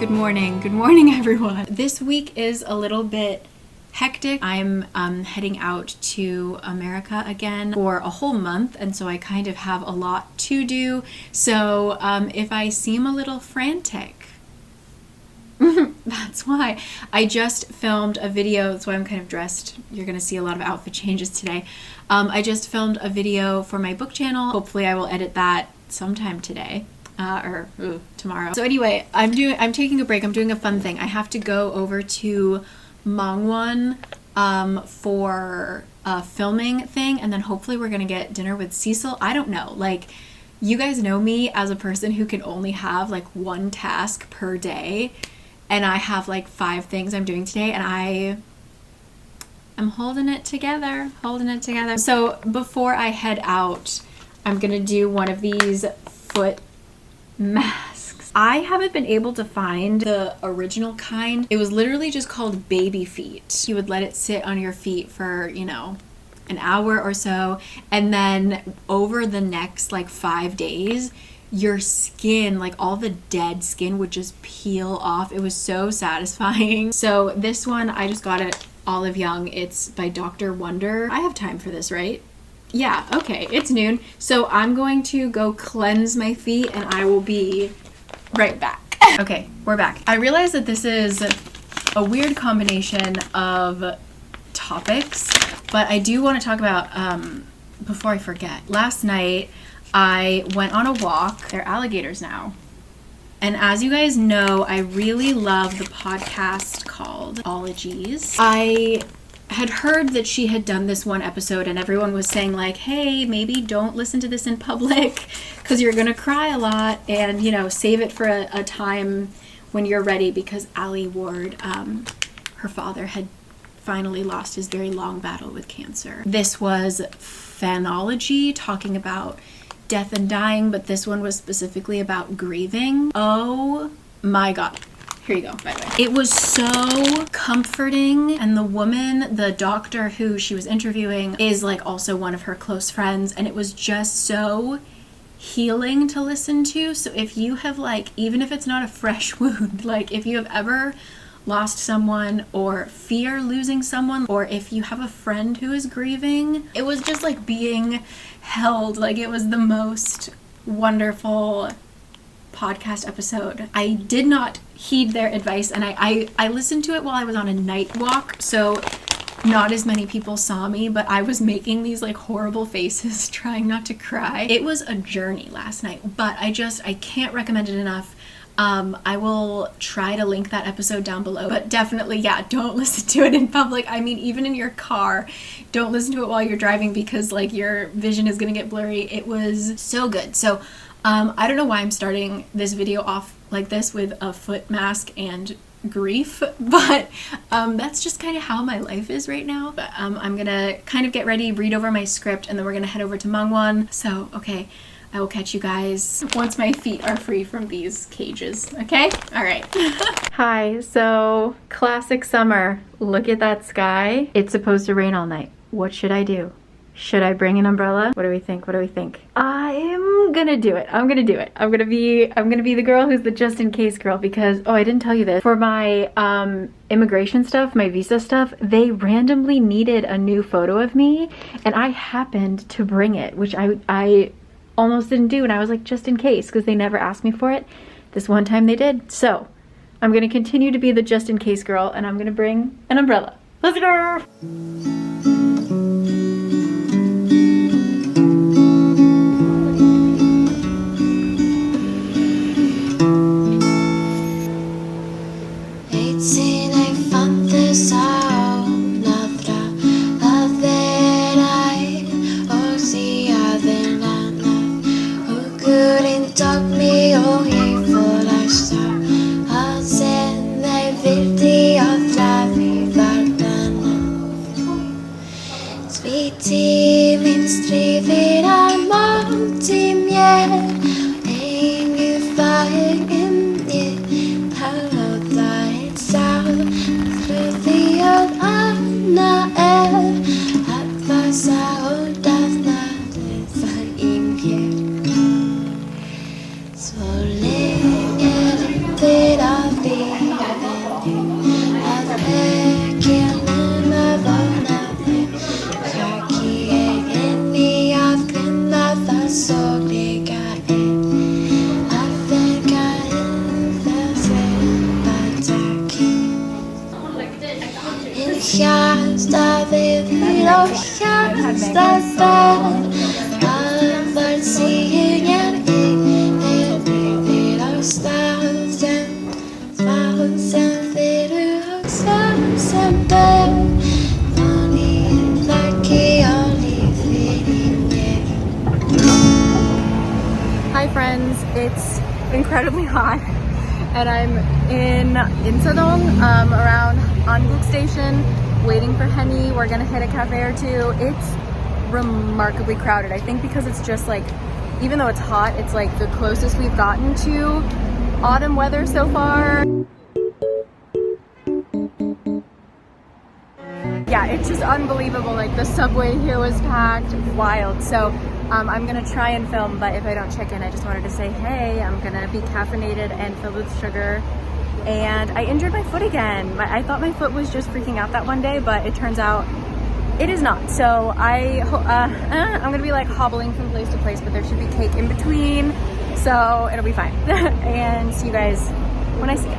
Good morning everyone. This week is a little bit hectic. I'm heading out to America again for a whole month, and so I kind of have a lot to do. So if I seem a little frantic, that's why. I just filmed a video. That's why I'm kind of dressed. You're gonna see a lot of outfit changes today. I just filmed a video for my book channel. Hopefully I will edit that sometime today. Or tomorrow. So anyway, I'm taking a break. I'm doing a fun thing. I have to go over to Mangwon for a filming thing, and then hopefully we're gonna get dinner with Cecil. I don't know. Like, you guys know me as a person who can only have like one task per day, and I have like 5 things I'm doing today, and I'm holding it together. So before I head out, I'm gonna do one of these foot masks. I haven't been able to find the original kind. It was literally just called baby feet. You would let it sit on your feet for, you know, an hour or so, and then over the next like 5 days, your skin, like all the dead skin, would just peel off. It was so satisfying. So this one I just got at Olive Young. It's by Dr. Wonder. I have time for this, right? Yeah, okay, it's noon. So I'm going to go cleanse my feet and I will be right back. Okay, we're back. I realize that this is a weird combination of topics, but I do want to talk about, before I forget, last night I went on a walk. There are alligators now. And as you guys know, I really love the podcast called Ologies. I had heard that she had done this one episode and everyone was saying like, hey, maybe don't listen to this in public because you're gonna cry a lot, and you know, save it for a time when you're ready, because Ali Ward, her father, had finally lost his very long battle with cancer. This was phanology, talking about death and dying, but this one was specifically about grieving. Oh my god. Here you go, by the way. It was so comforting, and the woman, the doctor who she was interviewing, is like also one of her close friends, and it was just so healing to listen to. So if you have, like, even if it's not a fresh wound, like if you have ever lost someone or fear losing someone, or if you have a friend who is grieving, it was just like being held. Like, it was the most wonderful podcast episode. I did not heed their advice, and I listened to it while I was on a night walk, so not as many people saw me, but I was making these like horrible faces trying not to cry. It was a journey last night, but I can't recommend it enough. I will try to link that episode down below, but definitely, yeah, don't listen to it in public. I mean, even in your car, don't listen to it while you're driving, because like your vision is gonna get blurry. It was so good. So I don't know why I'm starting this video off like this with a foot mask and grief, but that's just kind of how my life is right now. But I'm gonna kind of get ready, read over my script, and then we're gonna head over to Mangwon. So, okay, I will catch you guys once my feet are free from these cages, okay? All right. Hi, so classic summer. Look at that sky. It's supposed to rain all night. What should I do? Should I bring an umbrella? What do we think? I'm gonna do it. I'm gonna be the girl who's the just in case girl, because, oh, I didn't tell you this. For my immigration stuff, my visa stuff, they randomly needed a new photo of me, and I happened to bring it, which I almost didn't do, and I was like, just in case, because they never asked me for it. This one time they did. So I'm gonna continue to be the just in case girl, and I'm gonna bring an umbrella. Let's go! bit of the Hi friends, it's incredibly hot and I'm in Insadong, around Anguk Station, waiting for Henny. We're gonna hit a cafe or two. It's remarkably crowded. I think because it's just like, even though it's hot, it's like the closest we've gotten to autumn weather so far. Yeah, it's just unbelievable. Like the subway here was packed, wild. So I'm gonna try and film, but if I don't check in, I just wanted to say, hey, I'm gonna be caffeinated and filled with sugar. And I injured my foot again. I thought my foot was just freaking out that one day, but it turns out it is not. So I'm gonna be like hobbling from place to place, but there should be cake in between, so it'll be fine. And see you guys when I see you.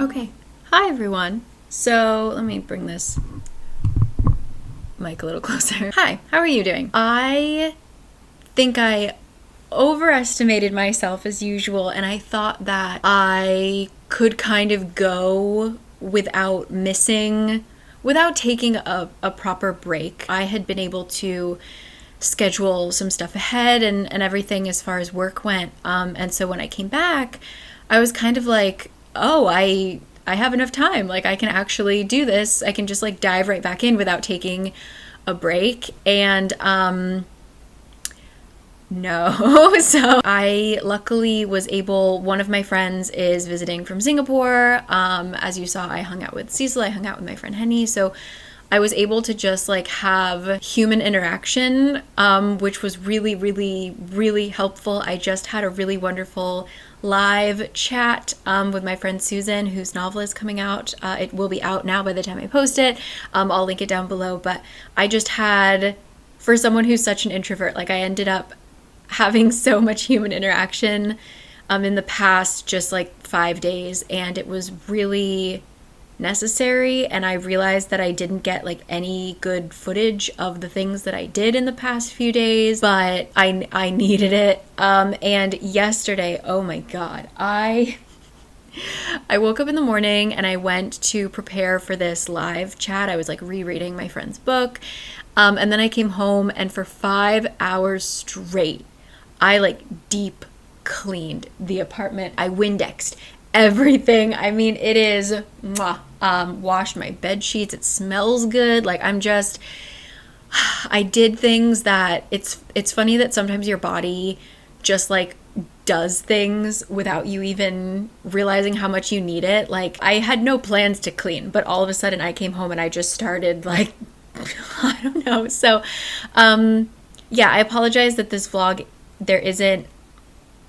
Okay, hi everyone. So let me bring this mic a little closer. Hi, how are you doing? I think I overestimated myself as usual, and I thought that I could kind of go without taking a proper break. I had been able to schedule some stuff ahead and everything as far as work went. And so when I came back, I was kind of like, oh, I have enough time. Like I can actually do this. I can just like dive right back in without taking a break. And no. So I luckily was able, one of my friends is visiting from Singapore. As you saw, I hung out with Cecil, I hung out with my friend Henny. So I was able to just like have human interaction, which was really, really, really helpful. I just had a really wonderful live chat with my friend Susan, whose novel is coming out. It will be out now by the time I post it. I'll link it down below. But I just had, for someone who's such an introvert, like I ended up having so much human interaction in the past just like 5 days, and it was really necessary. And I realized that I didn't get like any good footage of the things that I did in the past few days, but I needed it. And yesterday, oh my god, I woke up in the morning and I went to prepare for this live chat. I was like rereading my friend's book, and then I came home, and for 5 hours straight I like deep cleaned the apartment. I Windexed everything. I mean, it is mwah. Washed my bed sheets. It smells good. Like I did things that it's funny that sometimes your body just like does things without you even realizing how much you need it. Like I had no plans to clean, but all of a sudden I came home and I just started like I don't know. So yeah, I apologize that this vlog, there isn't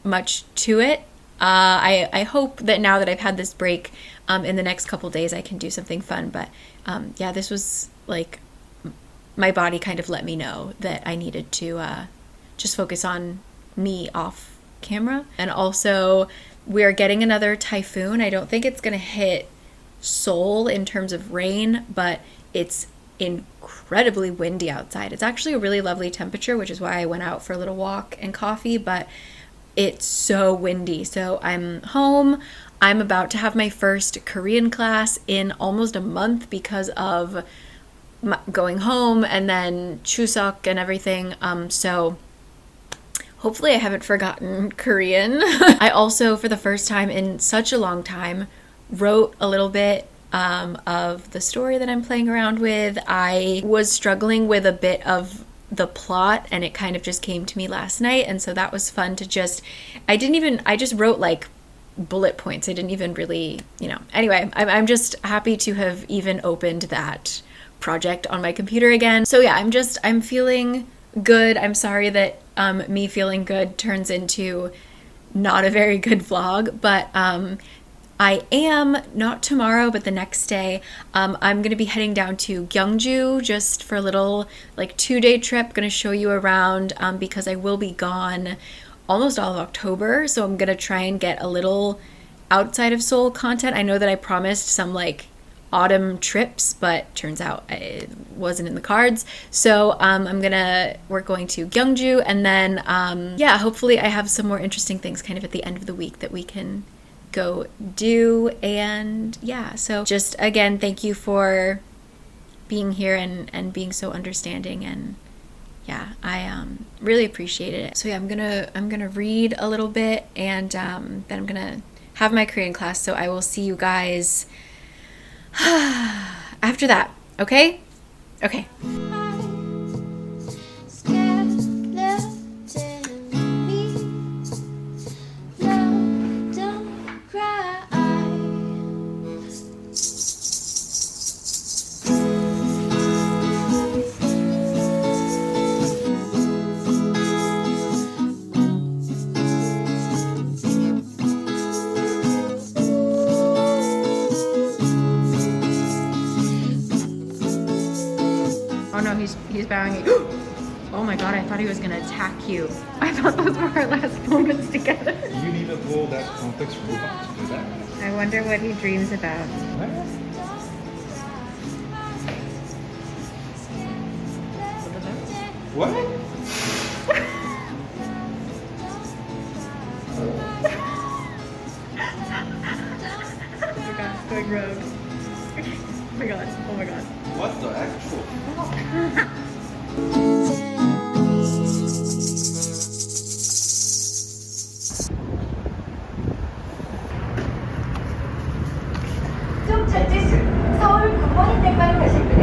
much to it. I hope that now that I've had this break, in the next couple days I can do something fun. But yeah, this was like, my body kind of let me know that I needed to just focus on me off camera. And also, we're getting another typhoon. I don't think it's gonna hit Seoul in terms of rain, but it's incredibly windy outside. It's actually a really lovely temperature, which is why I went out for a little walk and coffee, but it's so windy. So I'm home. I'm about to have my first Korean class in almost a month because of going home and then Chuseok and everything. So hopefully I haven't forgotten Korean. I also, for the first time in such a long time, wrote a little bit of the story that I'm playing around with. I was struggling with a bit of the plot and it kind of just came to me last night, and so that was fun to just, I just wrote like bullet points. I didn't even really, anyway, I'm just happy to have even opened that project on my computer again. So yeah, I'm feeling good. I'm sorry that me feeling good turns into not a very good vlog, but I am, not tomorrow, but the next day, I'm going to be heading down to Gyeongju just for a little like 2-day trip. Going to show you around because I will be gone almost all of October. So I'm going to try and get a little outside of Seoul content. I know that I promised some like autumn trips, but turns out it wasn't in the cards. So we're going to Gyeongju, and then yeah, hopefully I have some more interesting things kind of at the end of the week that we can go do. And yeah, so just again, thank you for being here and being so understanding, and yeah, I really appreciated it. So yeah, I'm gonna read a little bit, and then I'm gonna have my Korean class. So I will see you guys after that. Okay. Oh no, he's bowing. Oh my god, I thought he was gonna attack you. I thought those were our last moments together. You need to pull that complex robot to do that. I wonder what he dreams about. What? Oh my god, it's going rogue. Oh my god, oh my god. What the actual? 좀 전지수 서울 굿모닝 가실 분은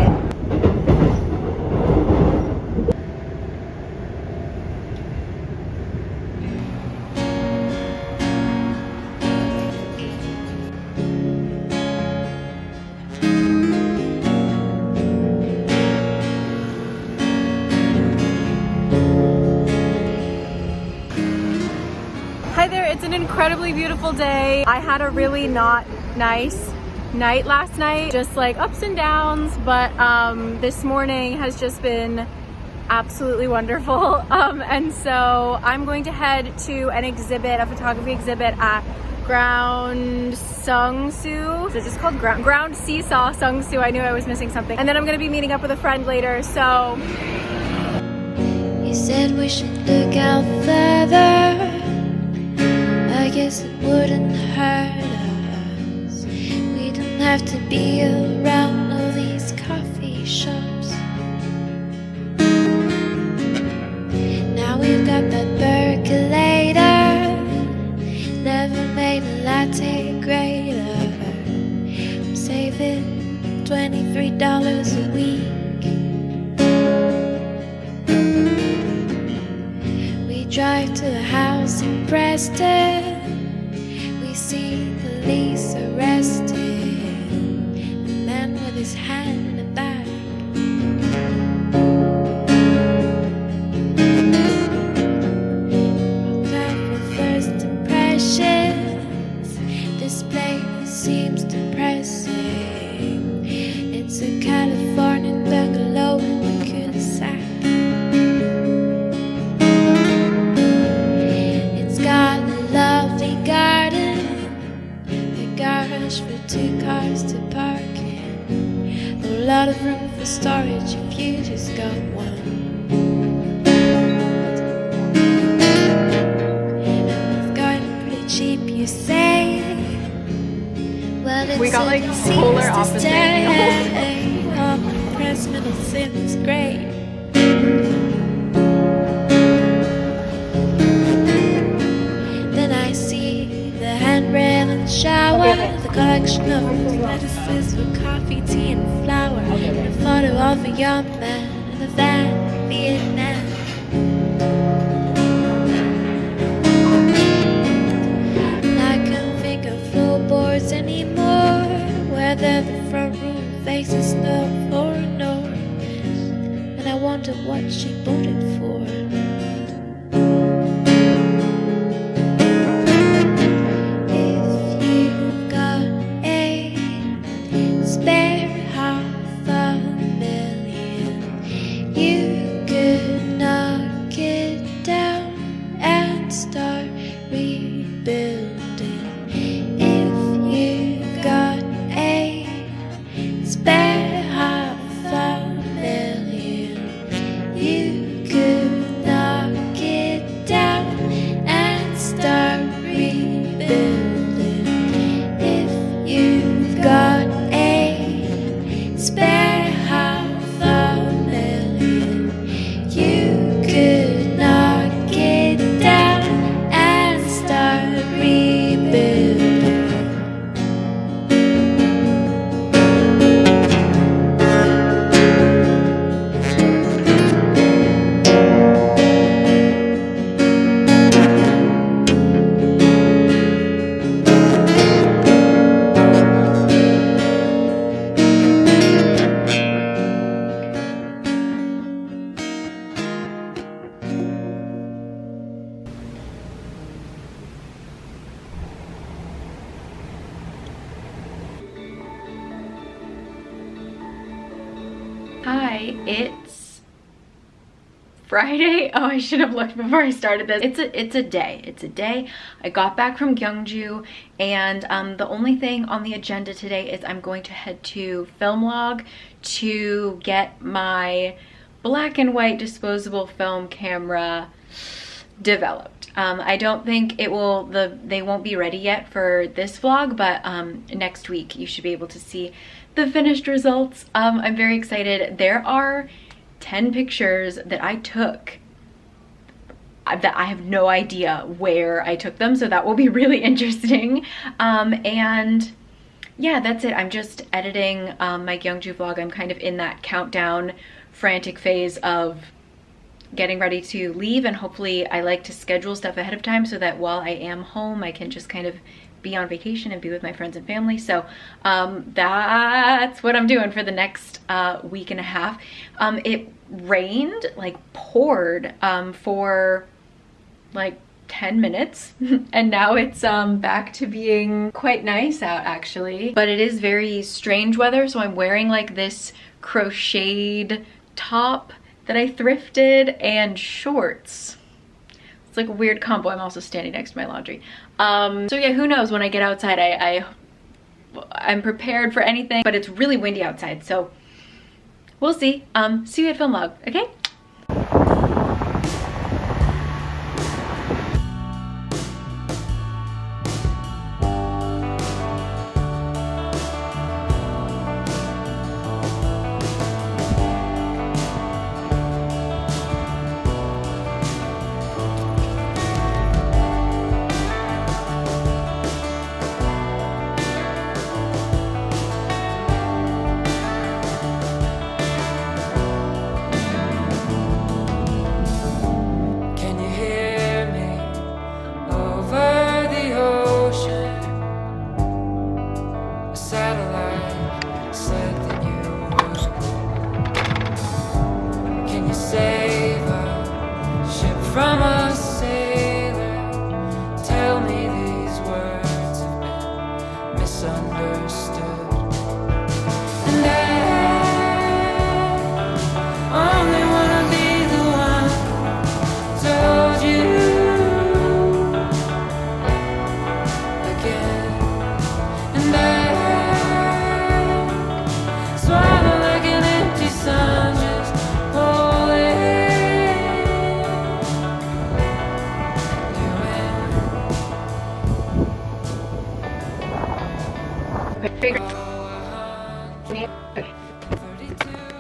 Hi there, it's an incredibly beautiful day. I had a really not nice night last night, just like ups and downs, but this morning has just been absolutely wonderful. And so I'm going to head to an exhibit, a photography exhibit at Ground Sungsu. So it's just called Ground Seesaw Sungsu. I knew I was missing something. And then I'm going to be meeting up with a friend later, so. You said we should look out further. I guess it wouldn't hurt us. We don't have to be around all these coffee shops. Now we've got that percolator. Never made a latte greater. I'm saving $23 a week. We drive to a house in Preston. We see police arresting a man with his hand in the back. Prepare for first impressions. This place seems depressing. It's a Californian bungalow in the cul-de-sac. It's got a lovely garden, a garage for 2 cars to park in, a lot of room for storage everybody's got one. And we've got it pretty cheap, you say. Well, it's We got, like, a polar disease to opposite stay. Oh, press middle seems great. Then I see the handrail in the shower, the collection of lettuces with coffee, tea, and flour, and a photo of a young man in a van in Vietnam. And I can't think of floorboards anymore, whether the front room faces north or north, and I wonder what she bought it for. Hi, it's Friday. Oh, I should have looked before I started this. It's a day. I got back from Gyeongju, and the only thing on the agenda today is I'm going to head to Filmlog to get my black and white disposable film camera developed. I don't think they won't be ready yet for this vlog, but next week you should be able to see the finished results. I'm very excited. There are 10 pictures that I took that I have no idea where I took them, so that will be really interesting. And yeah, that's it. I'm just editing my Gyeongju vlog. I'm kind of in that countdown frantic phase of getting ready to leave, and hopefully I like to schedule stuff ahead of time so that while I am home I can just kind of be on vacation and be with my friends and family. So that's what I'm doing for the next week and a half. It rained, like poured for like 10 minutes and now it's back to being quite nice out actually, but it is very strange weather, so I'm wearing like this crocheted top that I thrifted and shorts. It's like a weird combo. I'm also standing next to my laundry. So yeah, who knows when I get outside. I'm prepared for anything, but it's really windy outside, so we'll see. See you at Filmlog, okay?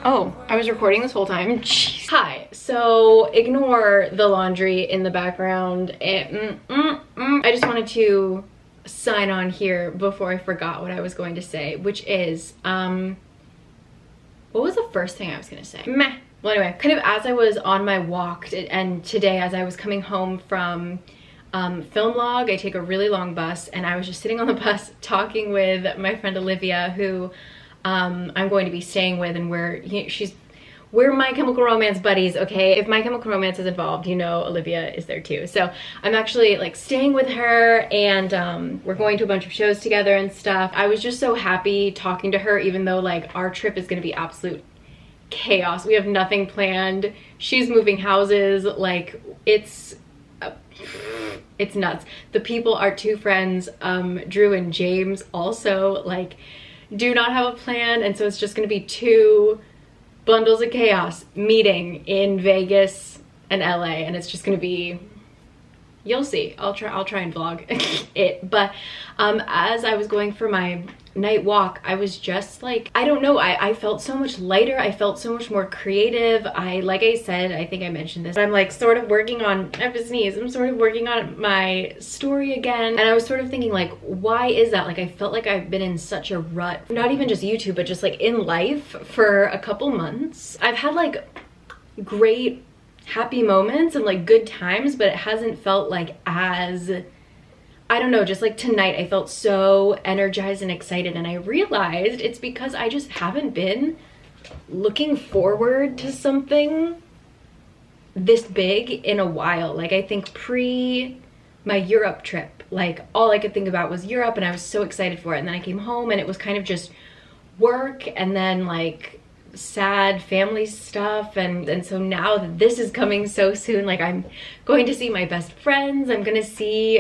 Oh, I was recording this whole time. Jeez. Hi, so ignore the laundry in the background. I just wanted to sign on here before I forgot what I was going to say, which is, what was the first thing I was gonna say? Meh. Well, anyway, kind of as I was on my walk, and today as I was coming home from film log, I take a really long bus, and I was just sitting on the bus talking with my friend Olivia, who I'm going to be staying with, and we're My Chemical Romance buddies, okay? If My Chemical Romance is involved, you know Olivia is there too. So I'm actually like staying with her, and we're going to a bunch of shows together and stuff. I was just so happy talking to her, even though like our trip is gonna be absolute chaos. We have nothing planned. She's moving houses, like it's nuts. The people, our two friends, Drew and James, also like do not have a plan, and so it's just gonna be two bundles of chaos meeting in Vegas and LA, and it's just gonna be, you'll see. I'll try and vlog it. But as I was going for my night walk, I was just like, I don't know, I felt so much lighter. I felt so much more creative. Like I said, I think I mentioned this, I'm like sort of working on, I have to sneeze, I'm sort of working on my story again. And I was sort of thinking like, why is that? Like I felt like I've been in such a rut, not even just YouTube, but just like in life for a couple months. I've had like great happy moments and like good times, but it hasn't felt like as, I don't know, just like tonight I felt so energized and excited, and I realized it's because I just haven't been looking forward to something this big in a while. Like I think pre my Europe trip, like all I could think about was Europe, and I was so excited for it, and then I came home and it was kind of just work and then like sad family stuff, and so now that this is coming so soon, like I'm going to see my best friends, I'm gonna see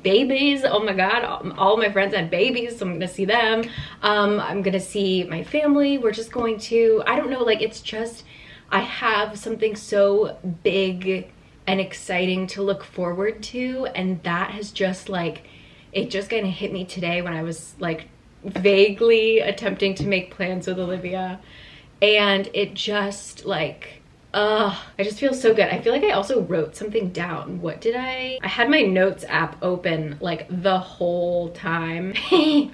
babies. Oh my god, all my friends had babies, so I'm gonna see them. I'm gonna see my family. We're just going to, I don't know, like it's just, I have something so big and exciting to look forward to, and that has just like, it just kind of hit me today when I was like vaguely attempting to make plans with Olivia. And it just like, I just feel so good. I feel like I also wrote something down. What did I had my notes app open like the whole time.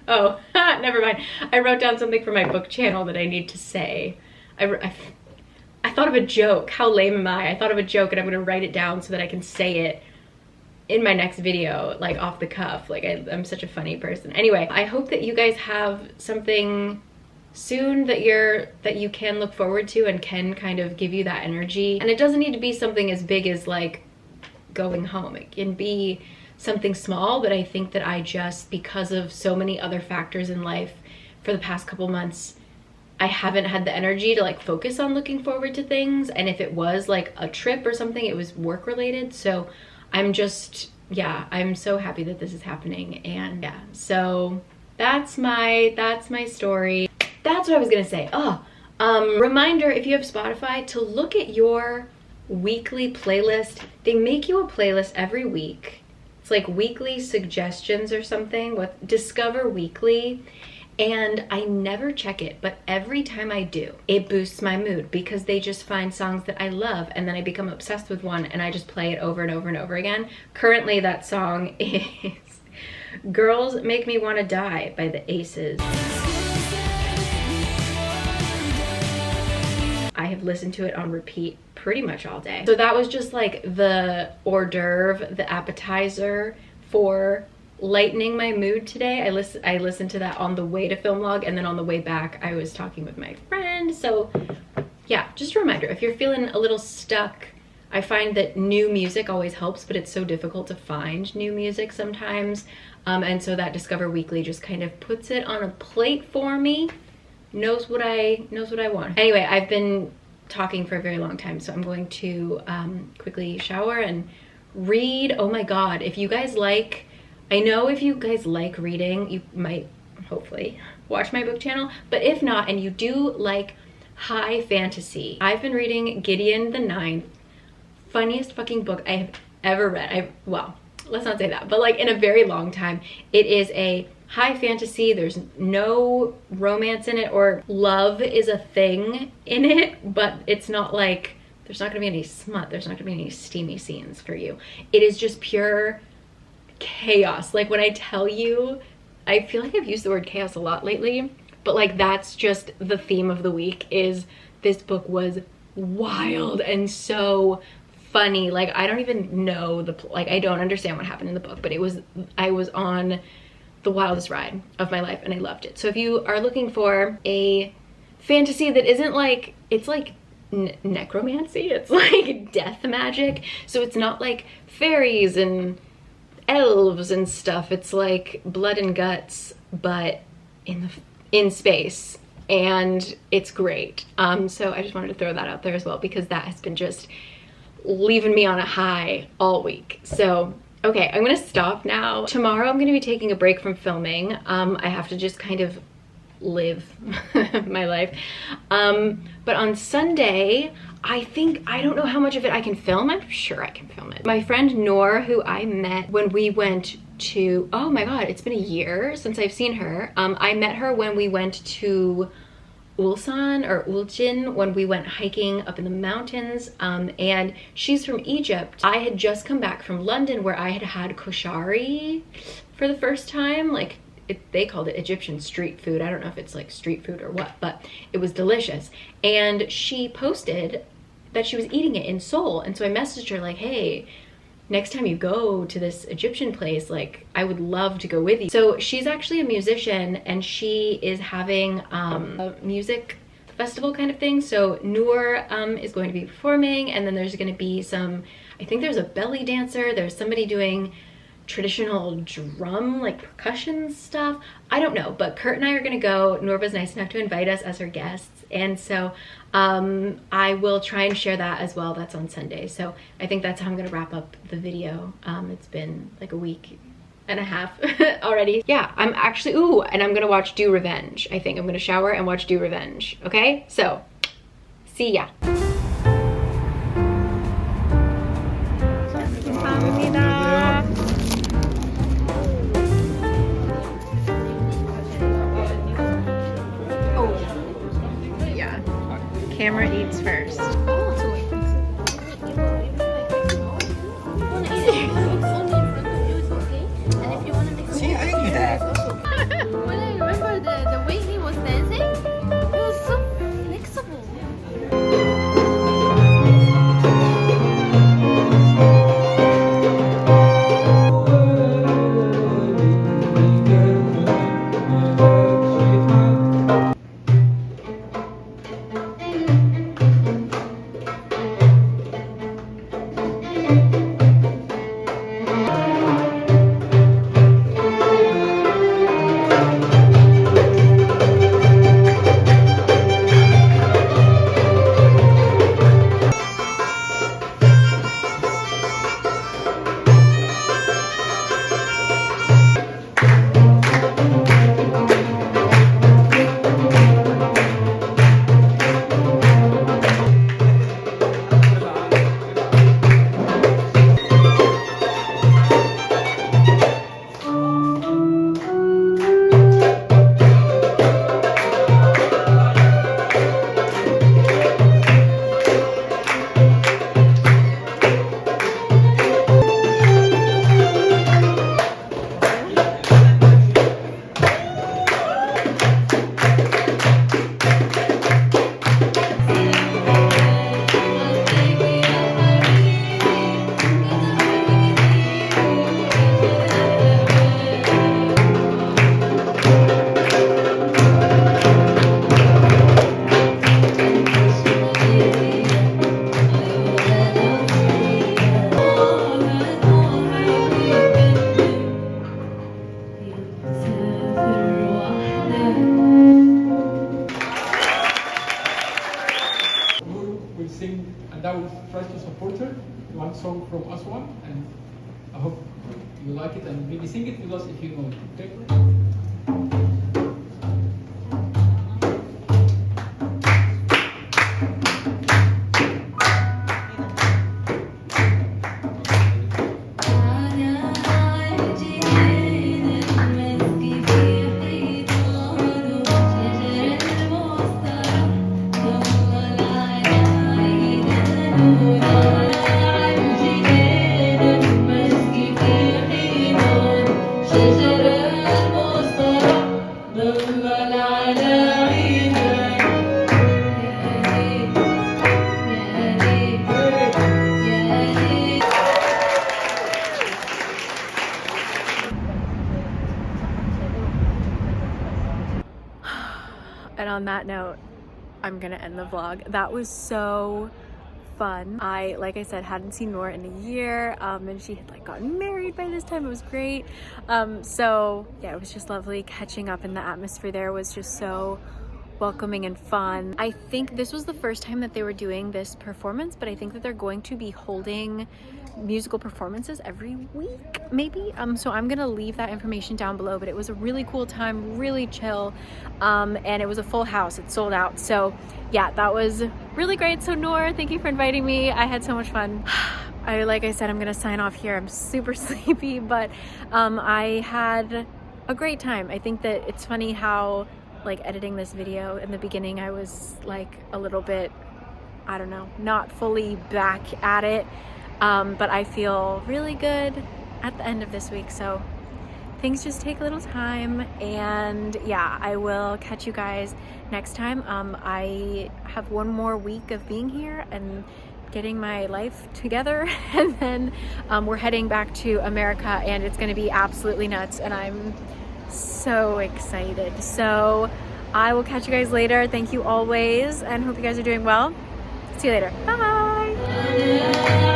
Oh, never mind. I wrote down something for my book channel that I need to say. I thought of a joke. How lame am I? I thought of a joke, and I'm gonna write it down so that I can say it in my next video, like off the cuff. Like I'm such a funny person. Anyway, I hope that you guys have something soon that you can look forward to and can kind of give you that energy. And it doesn't need to be something as big as like going home. It can be something small, but I think that I just, because of so many other factors in life for the past couple months, I haven't had the energy to like focus on looking forward to things. And if it was like a trip or something, it was work related. So I'm just, yeah, I'm so happy that this is happening. And yeah, so that's my story. That's what I was gonna say. Reminder, if you have Spotify, to look at your weekly playlist. They make you a playlist every week. It's like weekly suggestions or something with Discover Weekly. And I never check it, but every time I do, it boosts my mood because they just find songs that I love, and then I become obsessed with one and I just play it over and over and over again. Currently that song is Girls Make Me Wanna Die by the Aces. I have listened to it on repeat pretty much all day. So that was just like the hors d'oeuvre, the appetizer for lightening my mood today. I listened to that on the way to film log, and then on the way back I was talking with my friend. So yeah, just a reminder, if you're feeling a little stuck, I find that new music always helps, but it's so difficult to find new music sometimes. And so that Discover Weekly just kind of puts it on a plate for me. Knows what I want. Anyway, I've been talking for a very long time, so I'm going to quickly shower and read. Oh my god, if you guys like, I know if you guys like reading, you might hopefully watch my book channel, but if not, and you do like high fantasy, I've been reading Gideon the Ninth. Funniest fucking book I have ever read. Well, let's not say that, but like in a very long time. It is a high fantasy. There's no romance in it, or love is a thing in it, but it's not like, there's not gonna be any smut, there's not gonna be any steamy scenes for you. It is just pure chaos. Like, when I tell you, I feel like I've used the word chaos a lot lately, but like that's just the theme of the week. Is this book was wild and so funny. Like, I don't even know like I don't understand what happened in the book, but I was on the wildest ride of my life and I loved it. So if you are looking for a fantasy that isn't like, it's like necromancy, it's like death magic, so it's not like fairies and elves and stuff, it's like blood and guts, but in space, and it's great. So I just wanted to throw that out there as well, because that has been just leaving me on a high all week. So okay, I'm gonna stop now. Tomorrow I'm gonna be taking a break from filming. I have to just kind of live my life. But on Sunday, I don't know how much of it I can film. I'm sure I can film it. My friend Noor, who I met when we went to, oh my god, it's been a year since I've seen her. I met her when we went to Ulsan or Uljin, when we went hiking up in the mountains, and she's from Egypt. I had just come back from London, where I had had koshari for the first time. Like, they called it Egyptian street food. I don't know if it's like street food or what, but it was delicious. And she posted that she was eating it in Seoul, and so I messaged her like, hey, next time you go to this Egyptian place, like, I would love to go with you. So she's actually a musician, and she is having a music festival kind of thing. So Noor is going to be performing, and then there's going to be some, I think there's a belly dancer, there's somebody doing traditional drum, like percussion stuff. I don't know, but Kurt and I are gonna go. Noor was nice enough to invite us as her guests, and so I will try and share that as well. That's on Sunday. So I think that's how I'm gonna wrap up the video. It's been like a week and a half already. Yeah, I'm actually, ooh, and I'm gonna watch Do Revenge. I think I'm gonna shower and watch Do Revenge. Okay, so see ya. Camera eats first. See, I knew that. When I remember the way he was dancing, it was so flexible. and that will try to support her. One song from us one, and I hope you like it and maybe sing it with us if you know it. Okay? Be on that note, I'm gonna end the vlog. That was so fun. Like I said, hadn't seen Nora in a year, and she had like gotten married by this time. It was great. So yeah, it was just lovely catching up, and the atmosphere there was just so welcoming and fun. I think this was the first time that they were doing this performance, but I think that they're going to be holding musical performances every week, maybe. So I'm gonna leave that information down below, but it was a really cool time, really chill, and it was a full house. It sold out. So yeah, that was really great. So Nora, thank you for inviting me. I had so much fun. Like I said, I'm gonna sign off here. I'm super sleepy, but I had a great time. I think that it's funny how like editing this video in the beginning, I was like a little bit, I don't know, not fully back at it, but I feel really good at the end of this week. So things just take a little time, and yeah, I will catch you guys next time. I have one more week of being here and getting my life together, and then we're heading back to America, and it's going to be absolutely nuts, and I'm so excited. So I will catch you guys later. Thank you always, and hope you guys are doing well. See you later. Bye.